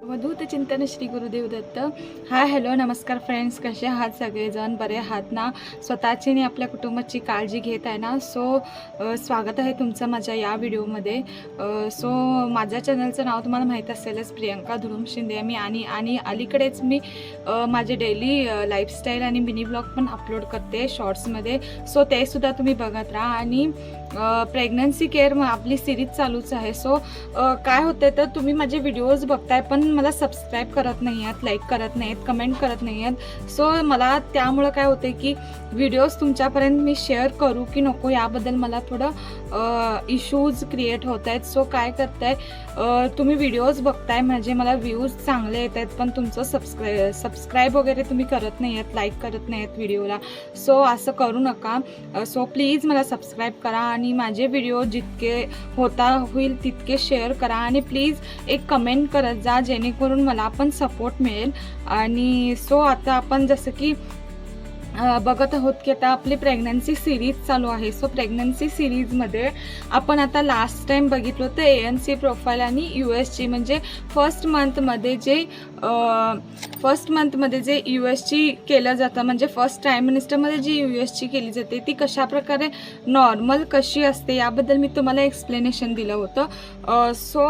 अवधूत चिंतन Shri Gurudev Datta. Hi hello नमस्कार friends, कसे आहात सगळेजण? बरे आहात ना? स्वतःची आणि आपल्या कुटुंबाची काळजी घेत आहे ना? स्वागत आहे तुमचं माझ्या या व्हिडिओमध्ये. माझ्या चॅनलचं नाव तुम्हाला माहीत असेलच, प्रियंका धुरुम शिंदे मी. आणि अलीकडेच मी माझे डेली लाईफस्टाईल आणि मिनी ब्लॉग पण अपलोड करते शॉर्ट्समध्ये. ते सुद्धा तुम्ही बघत राहा. आणि प्रेग्नन्सी केअर आपली सिरीज चालूच आहे. काय होते तर तुम्ही माझे व्हिडिओज बघताय पण मला सबस्क्राईब करत नाही आहेत, लाईक करत नाहीत, कमेंट करत नाही आहेत. मला त्यामुळं काय होते की व्हिडिओज तुमच्यापर्यंत मी शेअर करू की नको याबद्दल मला थोडं इश्यूज क्रिएट होत आहेत. काय करताय, तुम्ही व्हिडिओज बघताय म्हणजे मला व्ह्यूज चांगले येत आहेत पण तुमचं सबस्क्राईब वगैरे तुम्ही करत नाही आहेत, लाईक करत नाही आहेत व्हिडिओला. असं करू नका. प्लीज मला सबस्क्राईब करा आणि माझे व्हिडिओ जितके होईल तितके शेअर करा आणि प्लीज एक कमेंट करत जा जेणेकरून मला पण सपोर्ट मिळेल. आणि आता आपण जसं की बघत आहोत की आता आपली प्रेग्नन्सी सिरीज चालू आहे. प्रेग्नन्सी सिरीजमध्ये आपण आता लास्ट टाइम बघितलं होतं ANC प्रोफाईल आणि USG म्हणजे फर्स्ट मंथमध्ये जे USG केलं जातं, म्हणजे फर्स्ट ट्रायमिनिस्टरमध्ये जी USG केली जाते ती कशाप्रकारे नॉर्मल कशी असते याबद्दल मी तुम्हाला एक्सप्लेनेशन दिलं होतं.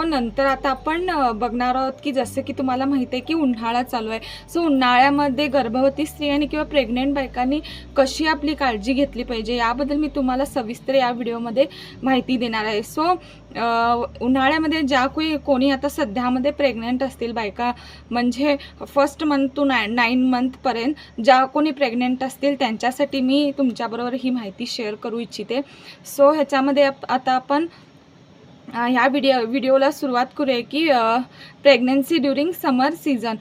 नंतर आता आपण बघणार आहोत की जसं की तुम्हाला माहिती आहे की उन्हाळा चालू आहे. उन्हाळ्यामध्ये गर्भवती स्त्रियांनी किंवा प्रेग्नेंट बायकांनी कशी आपली काळजी घेतली पाहिजे याबद्दल मी तुम्हाला सविस्तर या व्हिडिओमध्ये माहिती देणार आहे. उन्हाळ्यामध्ये ज्या कोणी आता सध्यामध्ये प्रेग्नेंट असतील बायका, म्हणजे फर्स्ट मंथ टू 9 मंथपर्यंत ज्या कोणी प्रेग्नेंट असतील त्यांच्यासाठी मी तुमच्याबरोबर ही माहिती शेअर करू इच्छिते. ह्याच्यामध्ये आता आपण ह्या व्हिडिओला सुरुवात करूया की प्रेग्नन्सी ड्युरिंग समर सीझन.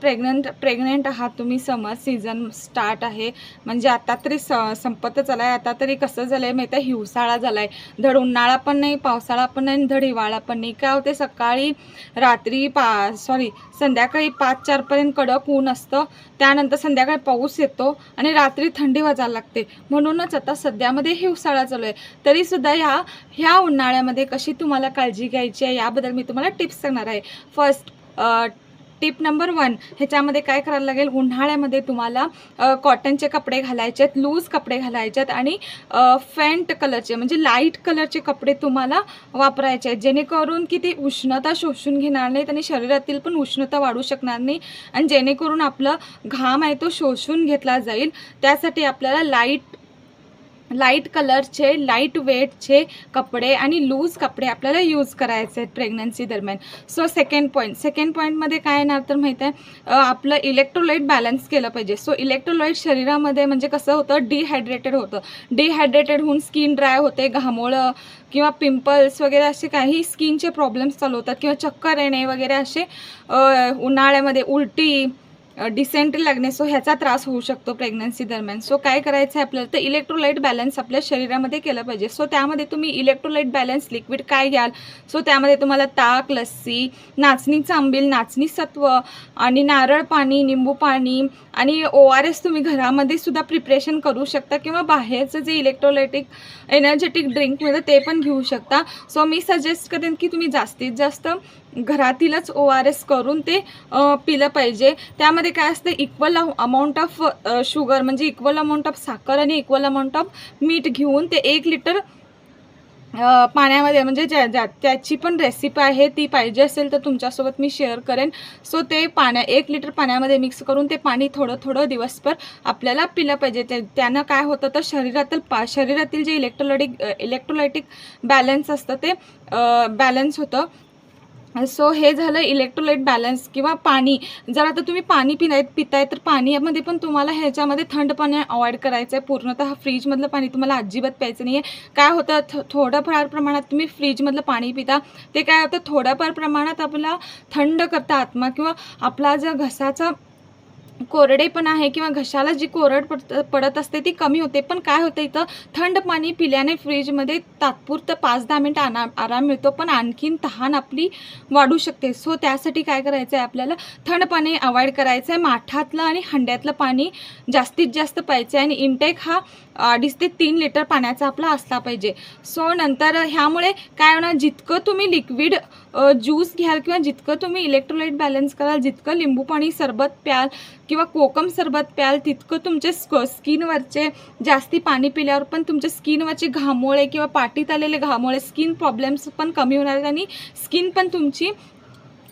प्रेग्नेंट आहात तुम्ही, समर सीझन स्टार्ट आहे म्हणजे आता तरी संपतच आला आहे. आता तरी कसं झालं आहे माहिती आहे, हिवसाळा झाला आहे. धड उन्हाळा पण नाही, पावसाळा पण नाही, धड हिवाळा पण नाही. काय होते, संध्याकाळी 5-4पर्यंत कडक ऊन असतं, त्यानंतर संध्याकाळी पाऊस येतो आणि रात्री थंडी वाजायला लागते. म्हणूनच आता सध्यामध्ये हिवसाळा चालू आहे. तरीसुद्धा ह्या उन्हाळ्यामध्ये कशी तुम्हाला काळजी घ्यायची आहे याबद्दल मी तुम्हाला टिप्स सांगणार आहे. फर्स्ट टिप नंबर 1, ह्याच्यामध्ये काय करायला लागेल, उन्हाळ्यामध्ये तुम्हाला कॉटनचे कपडे घालायचे आहेत, लूज कपडे घालायचे आहेत आणि फेंट कलरचे म्हणजे लाईट कलरचे कपडे तुम्हाला वापरायचे आहेत जेणेकरून की ते उष्णता शोषून घेणार नाहीत आणि शरीरातील पण उष्णता वाढू शकणार नाही आणि जेणेकरून आपलं घाम आहे तो शोषून घेतला जाईल. त्यासाठी आपल्याला लाईट कलरचे, लाईट वेटचे कपडे आणि लूज कपडे आपल्याला यूज करायचे आहेत प्रेग्नन्सी दरम्यान. सेकंड पॉईंटमध्ये काय येणार तर माहिती आहे, आपलं इलेक्ट्रोलाइट बॅलन्स केलं पाहिजे. इलेक्ट्रोलाइट शरीरामध्ये म्हणजे कसं होतं, डिहायड्रेटेड होऊन स्किन ड्राय होते, घामोळं किंवा पिंपल्स वगैरे असे काही स्किनचे प्रॉब्लेम्स चालू होतात किंवा चक्कर येणे वगैरे असे उन्हाळ्यामध्ये उलटी, डिसेंट्री लागणे ह्याचा त्रास होऊ शकतो प्रेग्नन्सी दरम्यान. काय करायचं आहे आपल्याला तर इलेक्ट्रोलाइट बॅलन्स आपल्या शरीरामध्ये केलं पाहिजे. त्यामध्ये तुम्ही इलेक्ट्रोलाइट बॅलन्स लिक्विड काय घ्याल, त्यामध्ये तुम्हाला ताक, लस्सी, नाचणीचं आंबील, नाचणी सत्व आणि नारळ पाणी, निंबू पाणी आणि ORS तुम्ही घरामध्ये सुद्धा प्रिपरेशन करू शकता किंवा बाहेरचं जे इलेक्ट्रोलाइटिक एनर्जेटिक ड्रिंक मिळतं ते पण घेऊ शकता. मी सजेस्ट करेन की तुम्ही जास्तीत जास्त घरातीलच ORS करून ते पिलं पाहिजे. त्यामध्ये काय असतं, इक्वल अमाऊंट ऑफ शुगर म्हणजे इक्वल अमाऊंट ऑफ साखर आणि इक्वल अमाऊंट ऑफ मीठ घेऊन ते 1 लिटर पाण्यामध्ये, म्हणजे त्याची पण रेसिपी आहे, ती पाहिजे असेल तर तुमच्यासोबत मी शेअर करेन. ते 1 लिटर पाण्यामध्ये मिक्स करून ते पाणी थोडं दिवसभर आपल्याला पिलं पाहिजे. त्यानं काय होतं तर शरीरातील जे इलेक्ट्रोलाइटिक बॅलन्स असतं ते बॅलन्स होतं. हे झालं इलेक्ट्रोलाइट बॅलन्स किंवा पाणी. जर आता तुम्ही पाणी पिताय तर पाण्यामध्ये पण तुम्हाला ह्याच्यामध्ये थंड पाणी अवॉइड करायचं आहे. पूर्णतः फ्रीजमधलं पाणी तुम्हाला अजिबात प्यायचं नाही आहे. काय होतं, थोडंफार प्रमाणात तुम्ही फ्रीजमधलं पाणी पिता, ते काय होतं थोड्याफार प्रमाणात आपला थंड करता आत्मा किंवा आपला जर घसाचा कोरडेपणा आहे किंवा घशाला जी कोरड पडत असते ती कमी होते. पण काय होतं, इथं थंड पाणी पिल्याने फ्रीजमध्ये तात्पुरतं 5-10 मिनिटं आराम मिळतो पण आणखीन तहान आपली वाढू शकते. त्यासाठी काय करायचं आहे, आपल्याला थंड पाणी अवॉइड करायचं आहे. माठातलं आणि हंड्यातलं पाणी जास्तीत जास्त प्यायचं आहे आणि इंटेक हा 2.5 ते 3 लिटर पाण्याचा आपला असला पाहिजे. सो नंतर ह्यामुळे काय होणार, जितकं तुम्ही लिक्विड ज्यूस घ्याल किंवा जितकं तुम्ही इलेक्ट्रोलाइट बॅलन्स कराल, जितकं लिंबू पाणी सरबत प्याल किंवा कोकम सरबत प्याल, तितकं तुमचे स्किनवरचे जास्ती पाणी पिल्यावर पण तुमच्या स्किनवरचे घामोळे किंवा पाठीत आलेले घामोळे, स्किन प्रॉब्लेम्स पण कमी होणार आहेत आणि स्किन पण तुमची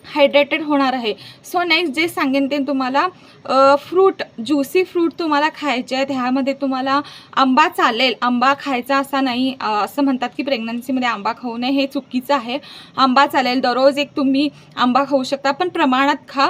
हायड्रेटेड होणार आहे. सो नेक्स्ट जे सांगेन ते तुम्हाला फ्रूट, ज्युसी फ्रूट तुम्हाला खायचे आहेत. ह्यामध्ये तुम्हाला आंबा चालेल, आंबा खायचा असा नाही. असं म्हणतात की प्रेग्नन्सीमध्ये आंबा खाऊ नये, हे चुकीचं आहे. आंबा चालेल, दररोज एक तुम्ही आंबा खाऊ शकता, पण प्रमाणात खा.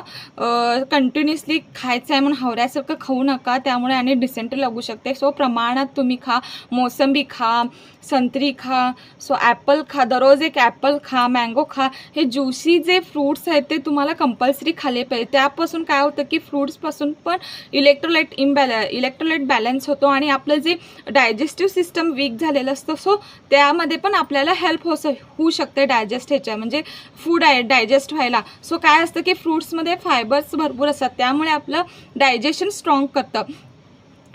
कंटिन्युअसली खायचं आहे म्हणून हावऱ्यासारखं खाऊ नका, त्यामुळे आणि डिसेंट्री लागू शकते. सो प्रमाणात तुम्ही खा. मोसंबी खा, संत्री खा, सो ॲपल खा, दररोज एक ॲपल खा, मँगो खा. हे ज्युसी जे फ्रूट्स आहेत ते तुम्हाला कंपल्सरी खाल्ले पाहिजे. त्यापासून काय होतं की फ्रूट्सपासून पण इलेक्ट्रोलाइट बॅलन्स होतो आणि आपलं जे डायजेस्टिव्ह सिस्टम वीक झालेलं असतं, सो त्यामध्ये पण आपल्याला हेल्प होऊ शकते डायजेस्ट ह्याच्या, म्हणजे फूड डायजेस्ट व्हायला. सो काय असतं की फ्रूट्समध्ये फायबर्स भरपूर असतात, त्यामुळे आपलं डायजेशन स्ट्रॉंग करतं.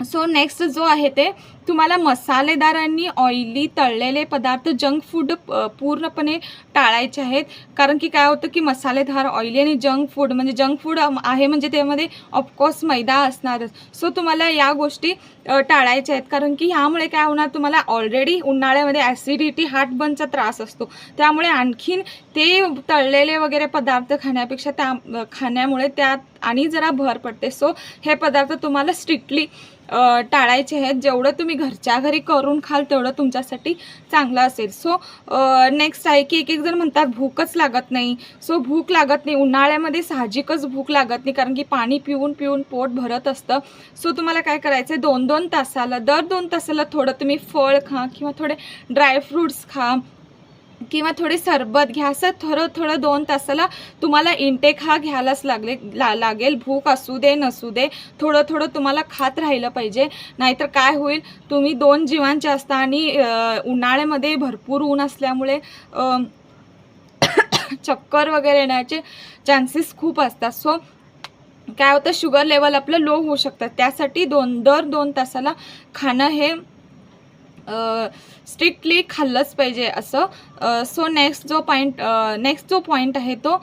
सो नेक्स्ट जो आहे ते तुम्हाला मसालेदार आणि ऑइली तळलेले पदार्थ, जंक फूड पूर्णपणे टाळायचे आहेत. कारण की काय होतं की मसालेदार, ऑइली आणि जंक फूड आहे म्हणजे त्यामध्ये ऑफकोर्स मैदा असणारच. सो तुम्हाला या गोष्टी टाळायच्या आहेत, कारण की ह्यामुळे काय होणार, तुम्हाला ऑलरेडी उन्हाळ्यामध्ये ॲसिडिटी, हार्टबर्नचा त्रास असतो, त्यामुळे आणखीन ते तळलेले वगैरे पदार्थ खाण्यापेक्षा खाण्यामुळे त्यात आणि जरा भर पडते. सो हे पदार्थ तुम्हाला स्ट्रिक्टली टाळायचे आहेत. जेवढं तुम्ही घरच्या घरी करून खाल तेवढं तुमच्यासाठी चांगलं असेल. सो नेक्स्ट आहे की एक जण म्हणतात भूकच लागत नाही. सो भूक लागत नाही उन्हाळ्यामध्ये, साहजिकच भूक लागत नाही, कारण की पाणी पिऊन पिऊन पोट भरत असतं. सो तुम्हाला काय करायचं आहे, दर 2 तासाला थोडं तुम्ही फळ खा किंवा थोडे ड्रायफ्रूट्स खा किंवा थोडे सरबत घ्या. असं थोडं 2 तासाला तुम्हाला इनटेक हा घ्यायलाच लागेल. भूक असू दे नसू दे, थोडं तुम्हाला खात राहिलं पाहिजे. नाहीतर काय होईल, तुम्ही 2 जीवांचे असता आणि उन्हाळ्यामध्ये भरपूर ऊन असल्यामुळे चक्कर वगैरे येण्याचे चान्सेस खूप असतात. सो काय होतं, शुगर लेवल आपलं लो होऊ शकतात. त्यासाठी दर 2 तासाला खाणं हे स्ट्रिक्टली खाल्लंच पाहिजे असं. सो नेक्स्ट जो पॉईंट आहे तो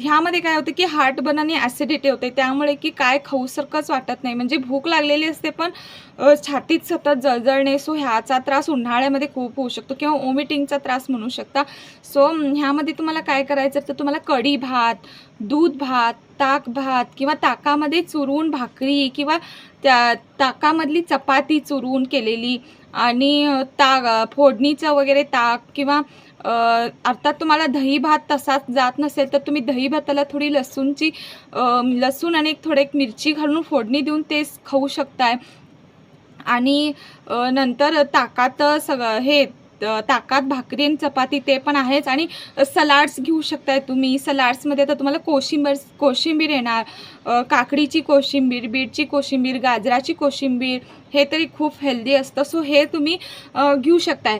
ह्यामध्ये काय होतं की हार्टबर्न आणि ॲसिडिटी होते, त्यामुळे की काय खाऊसारखंच वाटत नाही, म्हणजे भूक लागलेली असते पण छातीत सतत जळजळणे. सो ह्याचा त्रास उन्हाळ्यामध्ये खूप होऊ शकतो किंवा वॉमिटिंगचा त्रास म्हणू शकता. सो ह्यामध्ये तुम्हाला काय करायचं तर तुम्हाला कढी भात, दूध भात, ताक भात किंवा ताकामध्ये चुरून भाकरी किंवा त्या ताकामधली चपाती चुरून केलेली आणि फोडणीचं वगैरे ताक किंवा अर्थात तुम्हाला दही भात तसाच जात नसेल तर तुम्ही दही भाताला थोडी लसूण आणि थोडे मिरची घालून फोडणी देऊन ते खाऊ शकताय. आणि नंतर ताकात भाकरी आणि चपाती ते पण आहेच. आणि सलाड्स घेऊ शकताय तुम्ही. सलाड्समध्ये तर तुम्हाला कोशिंबीर येणार, काकडीची कोशिंबीर, बीटची कोशिंबीर, गाजराची कोशिंबीर, हे तरी खूप हेल्दी असतं. सो हे तुम्ही घेऊ शकताय.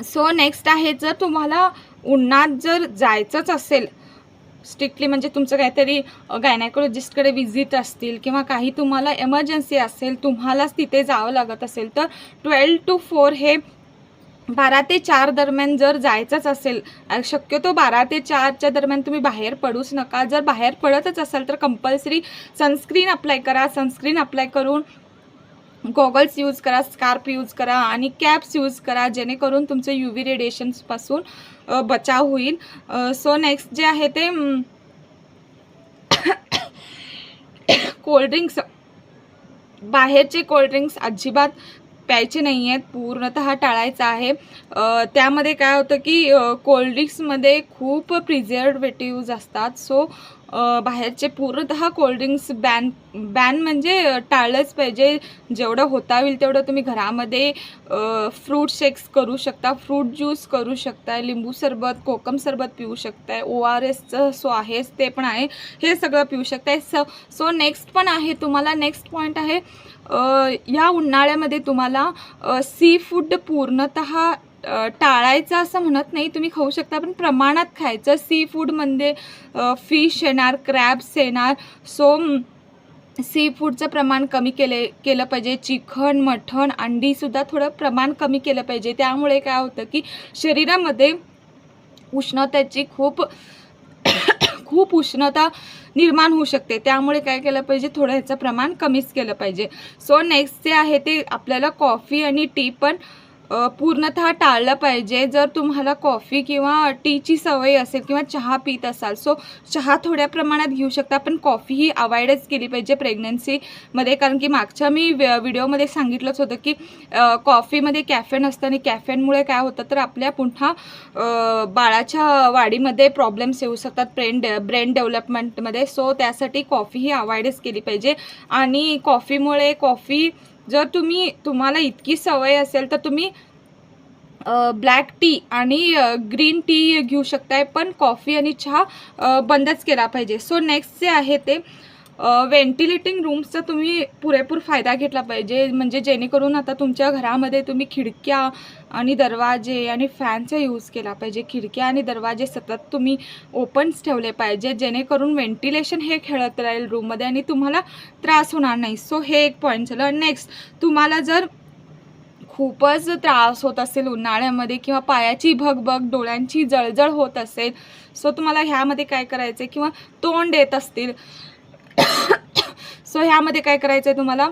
सो नेक्स्ट आहे, जर तुम्हाला उन्हात जर जायचंच असेल स्ट्रिक्टली, म्हणजे तुमचं काहीतरी गायनेकोलॉजिस्टकडे विजिट असतील किंवा काही तुम्हाला एमर्जन्सी असेल, तुम्हालाच तिथे जावं लागत असेल, तर 12 to 4 हे 12 ते 4 दरम्यान जर जायचंच असेल, शक्यतो 12 ते 4च्या दरम्यान तुम्ही बाहेर पडूच नका. जर बाहेर पडतच असाल तर कंपल्सरी सनस्क्रीन अप्लाय करा. सनस्क्रीन अप्लाय करून गॉगल्स यूज करा, स्कार्फ यूज करा आणि कॅप्स यूज करा, जेणेकरून तुमचं UV रेडिएशन्सपासून बचाव होईल. सो नेक्स्ट जे आहे ते कोल्ड्रिंक्स, बाहेरचे कोल्ड्रिंक्स अजिबात प्यायचे नाही आहेत, पूर्णतः टाळायचं आहे. त्यामध्ये काय होतं की कोल्ड्रिंक्समध्ये खूप प्रिझर्वेटिव्ज असतात. सो बाहेरचे पूर्णतः कोल्ड्रिंक्स बॅन म्हणजे टाळलंच पाहिजे. जेवढं होता होईल तेवढं तुम्ही घरामध्ये फ्रूट शेक्स करू शकता, फ्रूट ज्यूस करू शकता, लिंबू सरबत, कोकम सरबत पिऊ शकताय, ORSचं सो आहेच ते पण आहे, हे सगळं पिऊ शकताय. सो नेक्स्ट पण आहे तुम्हाला, नेक्स्ट पॉईंट आहे, या उन्हाळ्यामध्ये तुम्हाला सी फूड पूर्णतः टाळायचं असं म्हणत नाही, तुम्ही खाऊ शकता पण प्रमाणात खायचं. सी फूडमध्ये फिश येणार, क्रॅब्स येणार. सो सी फूडचं प्रमाण कमी केलं पाहिजे. चिकन, मटण, अंडीसुद्धा थोडं प्रमाण कमी केलं पाहिजे. त्यामुळे काय होतं की शरीरामध्ये उष्णतेची खूप उष्णता निर्माण होऊ शकते. त्यामुळे काय केलं पाहिजे, थोडं ह्याचं प्रमाण कमीच केलं पाहिजे. सो नेक्स्ट जे आहे ते आपल्याला कॉफी आणि टी पण पूर्णतः टाळलं पाहिजे. जर तुम्हाला कॉफी किंवा टीची सवय असेल किंवा चहा पीत असाल, सो चहा थोड्या प्रमाणात घेऊ शकता, पण कॉफी ही अवॉइडच केली पाहिजे प्रेग्नन्सीमध्ये. कारण की मागच्या मी व्हिडिओमध्ये सांगितलंच होतं की कॉफीमध्ये कॅफेन असतं आणि कॅफेनमुळे काय होतं तर आपल्या पुन्हा बाळाच्या वाढीमध्ये प्रॉब्लेम्स येऊ शकतात, ब्रेन डेव्हलपमेंटमध्ये. सो त्यासाठी कॉफी ही अवॉइडच केली पाहिजे. आणि कॉफी जर तुम्हाला इतकी सवय असेल तर तुम्ही ब्लॅक टी आणि ग्रीन टी घेऊ शकताय, पण कॉफी आणि चहा बंदच केला पाहिजे. सो नेक्स्ट जे आहे ते व्हेंटिलेटिंग रूम्सचा तुम्ही पुरेपूर फायदा घेतला पाहिजे. म्हणजे जेणेकरून आता तुमच्या घरामध्ये तुम्ही खिडक्या आणि दरवाजे आणि फॅनचा यूज केला पाहिजे. खिडक्या आणि दरवाजे सतत तुम्ही ओपन्स ठेवले पाहिजे, जेणेकरून व्हेंटिलेशन हे खेळत राहील रूममध्ये आणि तुम्हाला त्रास होणार नाही. सो हे एक पॉईंट झालं. नेक्स्ट, तुम्हाला जर खूपच त्रास होत असेल उन्हाळ्यामध्ये किंवा पायाची भगभग, डोळ्यांची जळजळ होत असेल, सो तुम्हाला ह्यामध्ये काय करायचं आहे, किंवा तोंड येत असतील सो ह्यामध्ये काय करायचं आहे तुम्हाला,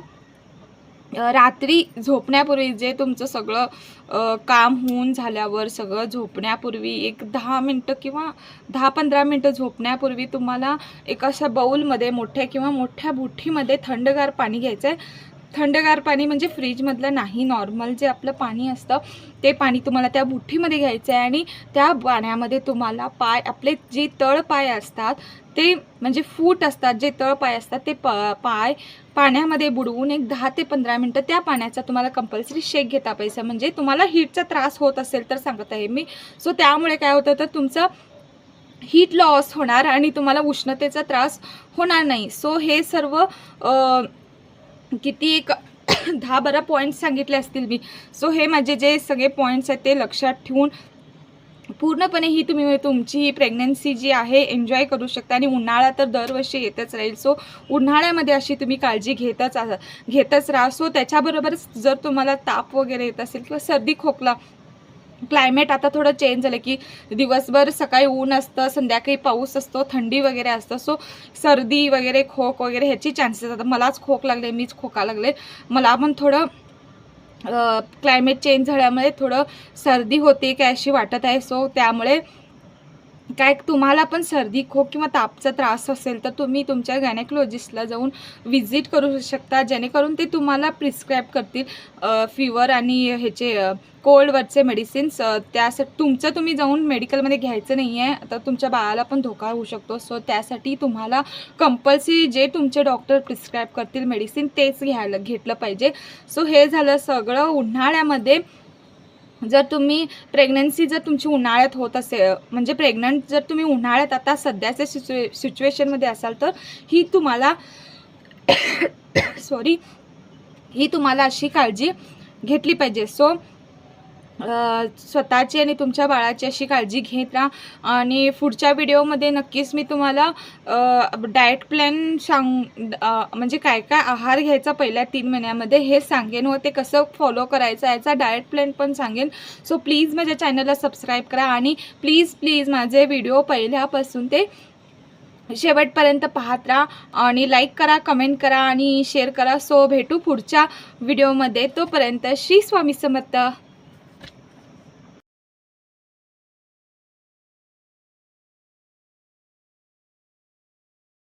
रात्री झोपण्यापूर्वी जे तुमचं सगळं काम होऊन झाल्यावर सगळं झोपण्यापूर्वी एक 10 मिनटं किंवा 10-15 मिनटं झोपण्यापूर्वी तुम्हाला एक अशा बाऊलमध्ये मोठ्या बुट्टीमध्ये थंडगार पाणी घ्यायचं आहे. थंडगार पाणी म्हणजे फ्रीजमधलं नाही, नॉर्मल जे आपलं पाणी असतं ते पाणी तुम्हाला त्या बुट्टीमध्ये घ्यायचं आहे. आणि त्या पाण्यामध्ये तुम्हाला आपले जे तळपाय असतात ते, म्हणजे फूट असतात जे तळपाय असतात ते पाय पाण्यामध्ये बुडवून एक 10 ते 15 मिनटं त्या पाण्याचा तुम्हाला कंपल्सरी शेक घेता पाहिजे. म्हणजे तुम्हाला हीटचा त्रास होत असेल तर सांगत आहे मी. सो त्यामुळे काय होतं तर तुमचं हीट लॉस होणार आणि तुम्हाला उष्णतेचा त्रास होणार नाही. सो हे सर्व किती एक 10-12 पॉईंट्स सांगितले असतील मी. सो हे माझे जे सगळे पॉईंट्स आहेत ते लक्षात ठेवून पूर्णपणे तुम्ही तुमची ही प्रेग्नन्सी जी आहे एन्जॉय करू शकता. आणि उन्हाळा तर दरवर्षी येतच राहील. सो उन्हाळ्यामध्ये अशी तुम्ही काळजी घेतच राहा. सो त्याच्याबरोबरच जर तुम्हाला ताप वगैरे येत असेल किंवा सर्दी खोकला, क्लायमेट आता थोडं चेंज झालं की दिवसभर सकाळी ऊन असतं, संध्याकाळी पाऊस असतो, थंडी वगैरे असतं. सो सर्दी वगैरे, खोक वगैरे ह्याची चान्सेस. आता मलाच खोक लागले, मीच खोका लागले, मला पण थोडं क्लायमेट चेंज झाल्यामुळे थोडं सर्दी होते काय अशी वाटत आहे. सो त्यामुळे काय तुम्हाला पण सर्दी, खोक किंवा तापचा त्रास असेल तर तुम्ही तुमच्या गायनेकोलॉजिस्टला जाऊन विजिट करू शकता, जेणेकरून ते तुम्हाला प्रिस्क्राईब करतील फीवर आणि ह्याचे कोल्डवरचे मेडिसिन्स. त्यासाठी तुम्ही जाऊन मेडिकलमध्ये घ्यायचं नाही आहे, आता तुमच्या बाळाला पण धोका होऊ शकतो. सो त्यासाठी तुम्हाला कंपल्सरी जे तुमचे डॉक्टर प्रिस्क्राईब करतील मेडिसिन तेच घेतलं पाहिजे. सो हे झालं सगळं उन्हाळ्यामध्ये. जर तुमची उन्हाळ्यात होत असेल, म्हणजे प्रेग्नंट जर तुम्ही उन्हाळ्यात आता सध्याच्या सिच्युएशनमध्ये असाल तर ही तुम्हाला ही तुम्हाला अशी काळजी घेतली पाहिजे. सो स्वतःची आणि तुमच्या बाळाची अशी काळजी घेत राहा. आणि पुढच्या व्हिडिओमध्ये नक्कीच मी तुम्हाला डाएट प्लॅन म्हणजे काय काय आहार घ्यायचा पहिल्या 3 महिन्यामध्ये हे सांगेन, व ते कसं फॉलो करायचं याचा डाएट प्लॅन पण सांगेन. सो प्लीज माझ्या चॅनलला सबस्क्राईब करा आणि प्लीज माझे व्हिडिओ पहिल्यापासून ते शेवटपर्यंत पाहत राहा आणि लाईक करा, कमेंट करा आणि शेअर करा. सो भेटू पुढच्या व्हिडिओमध्ये. तोपर्यंत श्री स्वामी समर्थ.